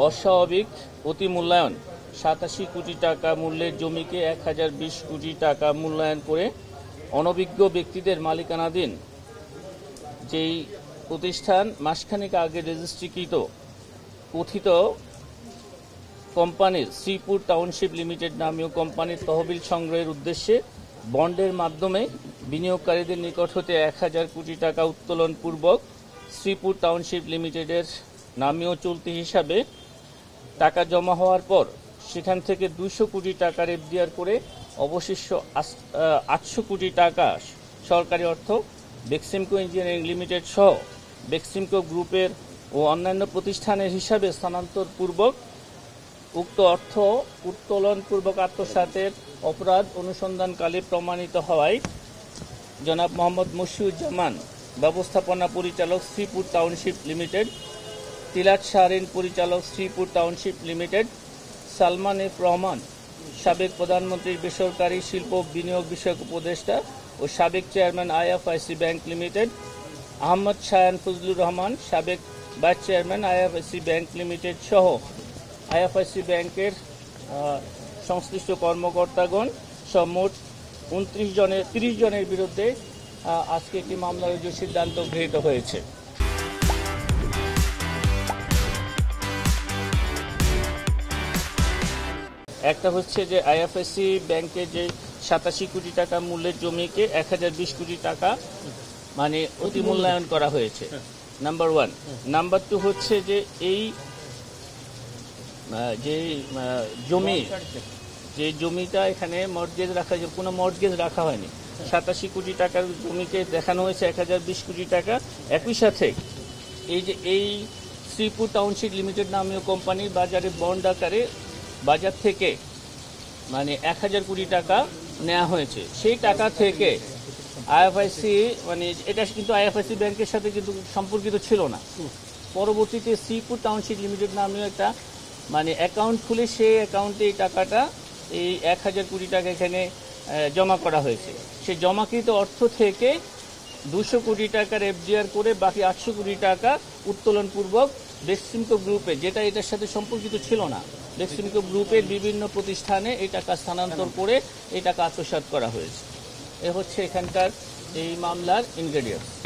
অস্বাভাবিক অতিমূল্যায়ন 87 কোটি টাকা মূল্যের জমিকে 1020 কোটি টাকা মূল্যায়ন করে অনভিজ্ঞ ব্যক্তিদের মালিকানাধীন যেই প্রতিষ্ঠান মাসখানেক আগে রেজিস্ট্রিকৃত কথিত কোম্পানির শ্রীপুর টাউনশিপ লিমিটেড নামীয় কোম্পানির তহবিল সংগ্রহের উদ্দেশ্যে বন্ডের মাধ্যমে বিনিয়োগকারীদের নিকট হতে 1000 কোটি টাকা উত্তোলন পূর্বক শ্রীপুর টাউনশিপ লিমিটেডের নামীয় চলতি হিসাবে টাকা জমা হওয়ার পর সেখান থেকে 200 কোটি টাকার এফডিআর করে অবশিষ্ট 800 কোটি টাকা সরকারি অর্থ বেক্সিমকো ইঞ্জিনিয়ারিং লিমিটেড সহ বেক্সিমকো গ্রুপের ও অন্যান্য প্রতিষ্ঠানের হিসাবে স্থানান্তর পূর্বক উক্ত অর্থ উত্তোলন পূর্বক আত্মসাতের অপরাধ অনুসন্ধানকালে প্রমাণিত হওয়ায় জনাব মোহাম্মদ মশিউজ্জামান ব্যবস্থাপনা পরিচালক শ্রীপুর টাউনশিপ লিমিটেড, তিলাট শাহরিন পরিচালক Sreepur township limited, Salman F Rahman সাবেক প্রধানমন্ত্রীর বেসরকারি শিল্প বিনিয়োগ বিষয়ক উপদেষ্টা ও সাবেক chairman IFIC bank limited, Ahmad Shayan Fazlur Rahman সাবেক vice chairman IFIC bank limited সহ আইএফআইসি ব্যাংকের সংশ্লিষ্ট কর্মকর্তাগণ সহ মোট 30 জনের বিরুদ্ধে আজকে একটি মামলা রুজুর সিদ্ধান্ত গৃহীত হয়েছে। একটা হচ্ছে যে আইএফআইসি ব্যাংকের যে 87 কোটি টাকা মূল্যের জমিকে 1020 কোটি টাকা মানে অতিমূল্যায়ন করা হয়েছে, নাম্বার 1। নাম্বার 2 হচ্ছে যে এই যে জমিটা এখানে মর্টগেজ রাখা, কোনো মর্টগেজ রাখা হয়নি। 87 কোটি টাকার জমিকে দেখানো হয়েছে 1020 কোটি টাকা। একই সাথে এই শ্রীপুর টাউনশিপ লিমিটেড নামীয় কোম্পানির বাজারে বন্ড আকারে বাজার থেকে মানে 1000 কোটি টাকা নেওয়া হয়েছে। সেই টাকা থেকে আইএফআইসি মানে এটা কিন্তু আইএফআইসি ব্যাংকের সাথে কিন্তু সম্পর্কিত ছিল না। পরবর্তীতে শ্রীপুর টাউনশিপ লিমিটেড নামীয় একটা মানে অ্যাকাউন্ট খুলে সেই অ্যাকাউন্টে এই টাকাটা এই 1000 কোটি টাকা এখানে জমা করা হয়েছে। সেই জমাকৃত অর্থ থেকে 200 কোটি টাকার এফডিআর করে বাকি 800 কোটি টাকা উত্তোলনপূর্বক বেক্সিমকো গ্রুপে, যেটা এটার সাথে সম্পর্কিত ছিল না, বেক্সিমকো গ্রুপের বিভিন্ন প্রতিষ্ঠানে এই টাকা স্থানান্তর করে এই টাকা আত্মসাৎ করা হয়েছে। এ হচ্ছে এখানকার এই মামলার ইনগ্রেডিয়েন্টস।